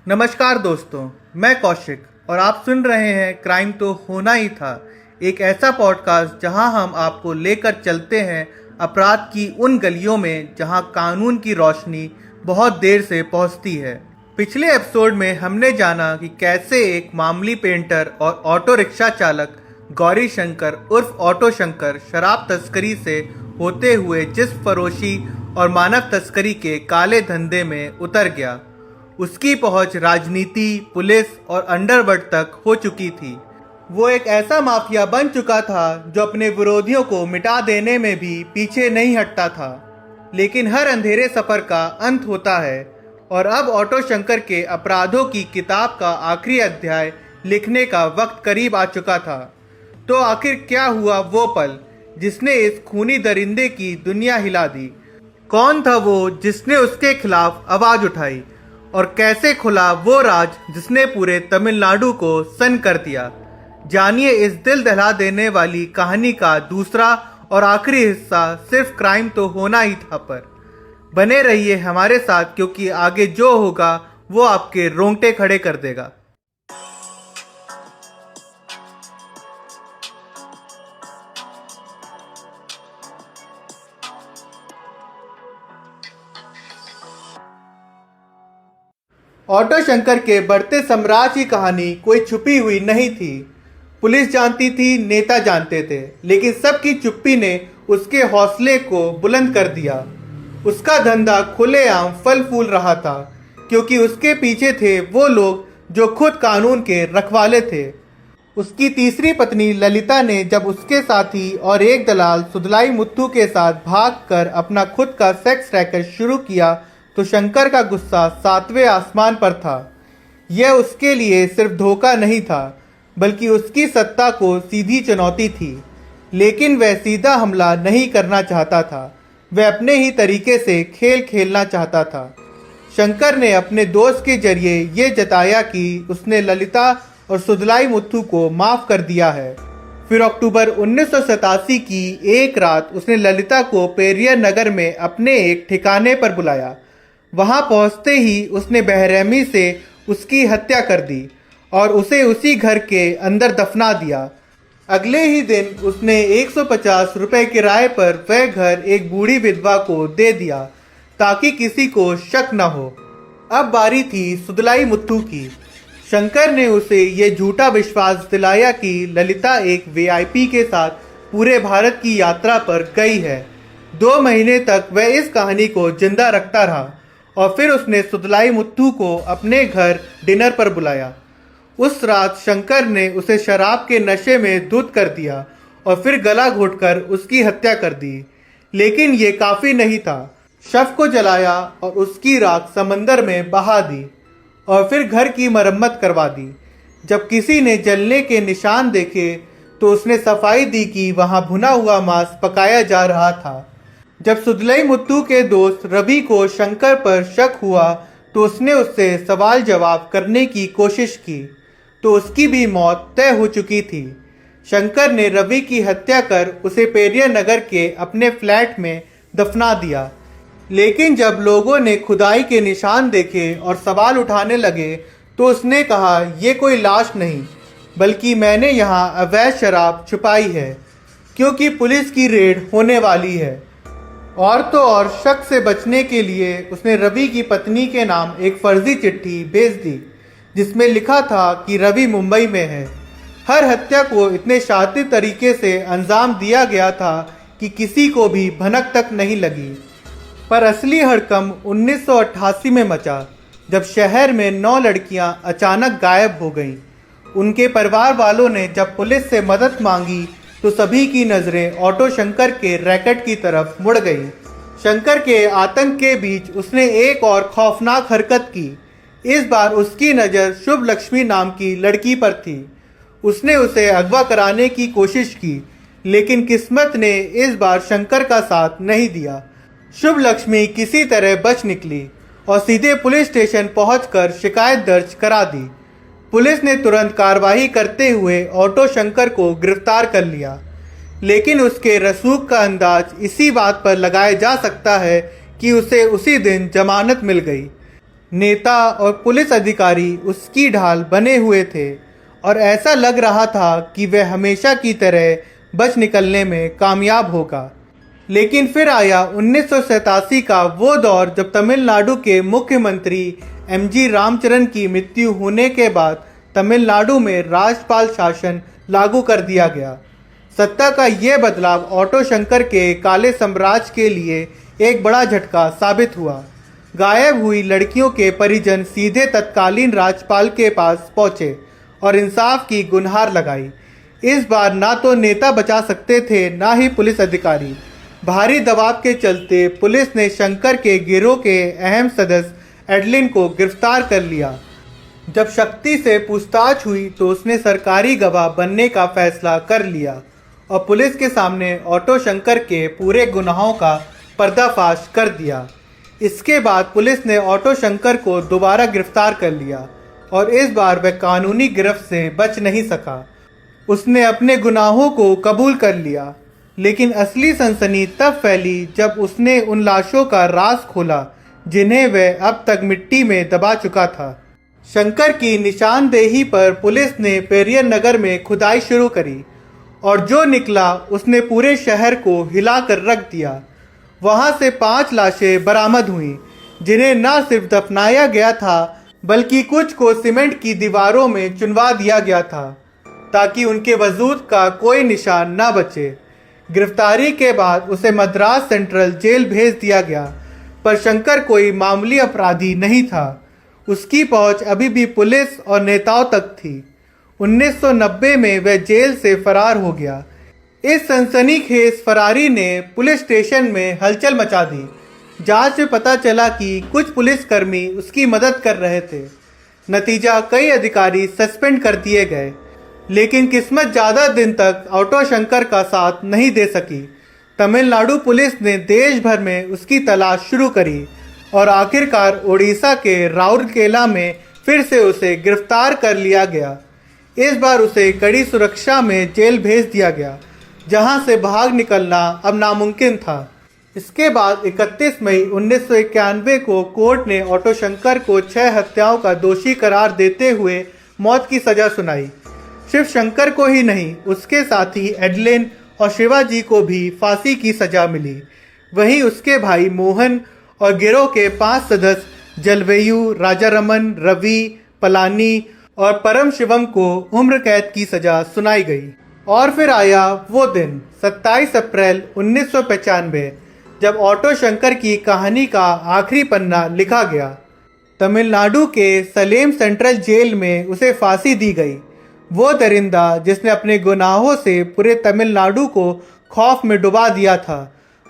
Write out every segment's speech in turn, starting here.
नमस्कार दोस्तों, मैं कौशिक और आप सुन रहे हैं क्राइम तो होना ही था, एक ऐसा पॉडकास्ट जहां हम आपको लेकर चलते हैं अपराध की उन गलियों में जहां कानून की रोशनी बहुत देर से पहुंचती है। पिछले एपिसोड में हमने जाना कि कैसे एक मामूली पेंटर और ऑटो रिक्शा चालक गौरी शंकर उर्फ ऑटो शंकर शराब तस्करी से होते हुए जिस्म फरोशी और मानव तस्करी के काले धंधे में उतर गया। उसकी पहुंच राजनीति, पुलिस और अंडरवर्ल्ड तक हो चुकी थी। वो एक ऐसा माफिया बन चुका था जो अपने विरोधियों को मिटा देने में भी पीछे नहीं हटता था। लेकिन हर अंधेरे सफर का अंत होता है और अब ऑटो शंकर के अपराधों की किताब का आखिरी अध्याय लिखने का वक्त करीब आ चुका था। तो आखिर क्या हुआ वो पल जिसने इस खूनी दरिंदे की दुनिया हिला दी? कौन था वो जिसने उसके खिलाफ आवाज उठाई और कैसे खुला वो राज जिसने पूरे तमिलनाडु को सन्न कर दिया? जानिए इस दिल दहला देने वाली कहानी का दूसरा और आखिरी हिस्सा सिर्फ क्राइम तो होना ही था पर। बने रहिए हमारे साथ क्योंकि आगे जो होगा वो आपके रोंगटे खड़े कर देगा। ऑटो शंकर के बढ़ते साम्राज्य की कहानी कोई छुपी हुई नहीं थी। पुलिस जानती थी, नेता जानते थे, लेकिन सबकी चुप्पी ने उसके हौसले को बुलंद कर दिया। उसका धंधा खुलेआम फल फूल रहा था क्योंकि उसके पीछे थे वो लोग जो खुद कानून के रखवाले थे। उसकी तीसरी पत्नी ललिता ने जब उसके साथी और एक दलाल सुदलाई मुत्थू के साथ भागकर अपना खुद का सेक्स रैकेट शुरू किया तो शंकर का गुस्सा सातवें आसमान पर था। यह उसके लिए सिर्फ धोखा नहीं था बल्कि उसकी सत्ता को सीधी चुनौती थी। लेकिन वह सीधा हमला नहीं करना चाहता था, वह अपने ही तरीके से खेल खेलना चाहता था। शंकर ने अपने दोस्त के जरिए ये जताया कि उसने ललिता और सुदलाई मुत्थू को माफ कर दिया है। फिर अक्टूबर 1987 की एक रात उसने ललिता को पेरियर नगर में अपने एक ठिकाने पर बुलाया। वहां पहुंचते ही उसने बेरहमी से उसकी हत्या कर दी और उसे उसी घर के अंदर दफना दिया। अगले ही दिन उसने 150 रुपए किराए पर वह घर एक बूढ़ी विधवा को दे दिया ताकि किसी को शक न हो। अब बारी थी सुदलाई मुत्थू की। शंकर ने उसे ये झूठा विश्वास दिलाया कि ललिता एक वीआईपी के साथ पूरे भारत की यात्रा पर गई है। 2 महीने तक वह इस कहानी को जिंदा रखता रहा और फिर उसने सुदलाई मुत्थू को अपने घर डिनर पर बुलाया। उस रात शंकर ने उसे शराब के नशे में धुत कर दिया और फिर गला घोटकर उसकी हत्या कर दी। लेकिन ये काफ़ी नहीं था। शव को जलाया और उसकी राख समंदर में बहा दी और फिर घर की मरम्मत करवा दी। जब किसी ने जलने के निशान देखे तो उसने सफाई दी कि वहाँ भुना हुआ मांस पकाया जा रहा था। जब सुदलाई मुत्थू के दोस्त रवि को शंकर पर शक हुआ तो उसने उससे सवाल जवाब करने की कोशिश की तो उसकी भी मौत तय हो चुकी थी। शंकर ने रवि की हत्या कर उसे पेरियर नगर के अपने फ्लैट में दफना दिया। लेकिन जब लोगों ने खुदाई के निशान देखे और सवाल उठाने लगे तो उसने कहा, ये कोई लाश नहीं बल्कि मैंने यहाँ अवैध शराब छुपाई है क्योंकि पुलिस की रेड होने वाली है। और तो और शक से बचने के लिए उसने रवि की पत्नी के नाम एक फर्जी चिट्ठी भेज दी जिसमें लिखा था कि रवि मुंबई में है। हर हत्या को इतने शातिर तरीके से अंजाम दिया गया था कि किसी को भी भनक तक नहीं लगी। पर असली हड़कंप 1988 में मचा जब शहर में 9 लड़कियां अचानक गायब हो गईं। उनके परिवार वालों ने जब पुलिस से मदद मांगी तो सभी की नजरें ऑटो शंकर के रैकेट की तरफ मुड़ गई। शंकर के आतंक के बीच उसने एक और खौफनाक हरकत की। इस बार उसकी नज़र शुभ लक्ष्मी नाम की लड़की पर थी। उसने उसे अगवा कराने की कोशिश की लेकिन किस्मत ने इस बार शंकर का साथ नहीं दिया। शुभ लक्ष्मी किसी तरह बच निकली और सीधे पुलिस स्टेशन पहुंचकर शिकायत दर्ज करा दी। पुलिस ने तुरंत कार्रवाई करते हुए ऑटो शंकर को गिरफ्तार कर लिया। लेकिन उसके रसूख का अंदाज इसी बात पर लगाया जा सकता है कि उसे उसी दिन जमानत मिल गई। नेता और पुलिस अधिकारी उसकी ढाल बने हुए थे और ऐसा लग रहा था कि वह हमेशा की तरह बच निकलने में कामयाब होगा। लेकिन फिर आया 1987 का वो दौर जब तमिलनाडु के मुख्यमंत्री एमजी रामचरण की मृत्यु होने के बाद तमिलनाडु में राज्यपाल शासन लागू कर दिया गया। सत्ता का यह बदलाव ऑटो शंकर के काले साम्राज्य के लिए एक बड़ा झटका साबित हुआ। गायब हुई लड़कियों के परिजन सीधे तत्कालीन राज्यपाल के पास पहुंचे और इंसाफ की गुहार लगाई। इस बार ना तो नेता बचा सकते थे ना ही पुलिस अधिकारी। भारी दबाव के चलते पुलिस ने शंकर के गिरोह के अहम सदस्य एडलिन को गिरफ्तार कर लिया। जब शक्ति से पूछताछ हुई तो उसने सरकारी गवाह बनने का फैसला कर लिया और पुलिस के सामने ऑटो शंकर के पूरे गुनाहों का पर्दाफाश कर दिया। इसके बाद पुलिस ने ऑटो शंकर को दोबारा गिरफ्तार कर लिया और इस बार वह कानूनी गिरफ्त से बच नहीं सका। उसने अपने गुनाहों को कबूल कर लिया, लेकिन असली सनसनी तब फैली जब उसने उन लाशों का राज खोला जिन्हें वह अब तक मिट्टी में दबा चुका था। शंकर की निशानदेही पर पुलिस ने पेरियर नगर में खुदाई शुरू करी और जो निकला उसने पूरे शहर को हिलाकर रख दिया। वहां से 5 लाशें बरामद हुईं, जिन्हें न सिर्फ दफनाया गया था बल्कि कुछ को सीमेंट की दीवारों में चुनवा दिया गया था ताकि उनके वजूद का कोई निशान न बचे। गिरफ्तारी के बाद उसे मद्रास सेंट्रल जेल भेज दिया गया, पर शंकर कोई मामूली अपराधी नहीं था। उसकी पहुंच अभी भी पुलिस और नेताओं तक थी। 1990 में वह जेल से फरार हो गया। इस सनसनीखेज फरारी ने पुलिस स्टेशन में हलचल मचा दी। जांच में पता चला कि कुछ पुलिसकर्मी उसकी मदद कर रहे थे। नतीजा, कई अधिकारी सस्पेंड कर दिए गए, लेकिन किस्मत ज़्यादा दिन तक ऑटो शंकर का साथ नहीं दे सकी। तमिलनाडु पुलिस ने देश भर में उसकी तलाश शुरू करी और आखिरकार ओडिशा के राउरकेला में फिर से उसे गिरफ्तार कर लिया गया। इस बार उसे कड़ी सुरक्षा में जेल भेज दिया गया, जहां से भाग निकलना अब नामुमकिन था। इसके बाद 31 मई 1991 को कोर्ट ने ऑटो शंकर को 6 हत्याओं का दोषी करार देते हुए मौत की सजा सुनाई। सिर्फ शंकर को ही नहीं, उसके साथी एडलिन और शिवाजी को भी फांसी की सजा मिली। वहीं उसके भाई मोहन और गिरोह के 5 सदस्य जलवेयु, राजारमन, रवि, पलानी और परम शिवम को उम्र कैद की सजा सुनाई गई। और फिर आया वो दिन 27 अप्रैल 1995 जब ऑटो शंकर की कहानी का आखिरी पन्ना लिखा गया। तमिलनाडु के सलेम सेंट्रल जेल में उसे फांसी दी गई। वो दरिंदा जिसने अपने गुनाहों से पूरे तमिलनाडु को खौफ में डुबा दिया था,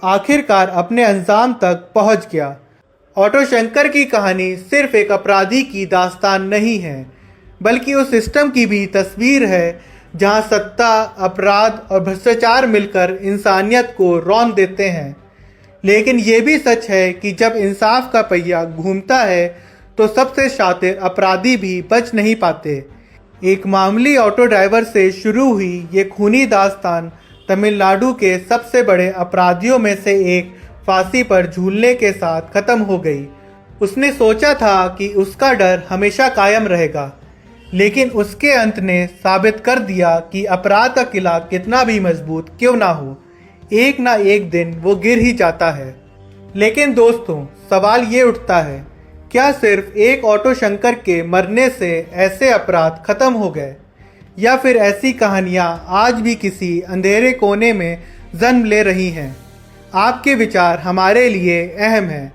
आखिरकार अपने अंजाम तक पहुंच गया। ऑटो शंकर की कहानी सिर्फ एक अपराधी की दास्तान नहीं है, बल्कि उस सिस्टम की भी तस्वीर है जहां सत्ता, अपराध और भ्रष्टाचार मिलकर इंसानियत को रौंद देते हैं। लेकिन ये भी सच है कि जब इंसाफ का पहिया घूमता है तो सबसे शातिर अपराधी भी बच नहीं पाते। एक मामूली ऑटो ड्राइवर से शुरू हुई ये खूनी दास्तान तमिलनाडु के सबसे बड़े अपराधियों में से एक फांसी पर झूलने के साथ खत्म हो गई। उसने सोचा था कि उसका डर हमेशा कायम रहेगा, लेकिन उसके अंत ने साबित कर दिया कि अपराध का किला कितना भी मजबूत क्यों ना हो, एक ना एक दिन वो गिर ही जाता है। लेकिन दोस्तों, सवाल ये उठता है, क्या सिर्फ एक ऑटो शंकर के मरने से ऐसे अपराध खत्म हो गए, या फिर ऐसी कहानियां आज भी किसी अंधेरे कोने में जन्म ले रही हैं? आपके विचार हमारे लिए अहम हैं।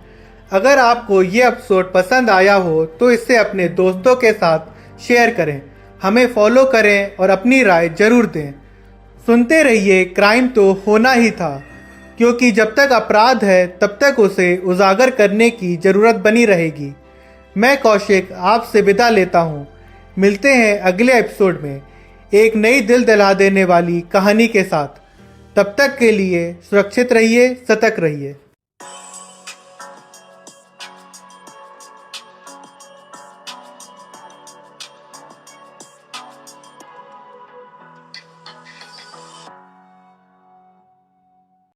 अगर आपको ये एपिसोड पसंद आया हो तो इसे अपने दोस्तों के साथ शेयर करें, हमें फॉलो करें और अपनी राय जरूर दें। सुनते रहिए क्राइम तो होना ही था, क्योंकि जब तक अपराध है तब तक उसे उजागर करने की जरूरत बनी रहेगी। मैं कौशिक आपसे विदा लेता हूँ। मिलते हैं अगले एपिसोड में एक नई दिल दहला देने वाली कहानी के साथ। तब तक के लिए सुरक्षित रहिए, सतर्क रहिए।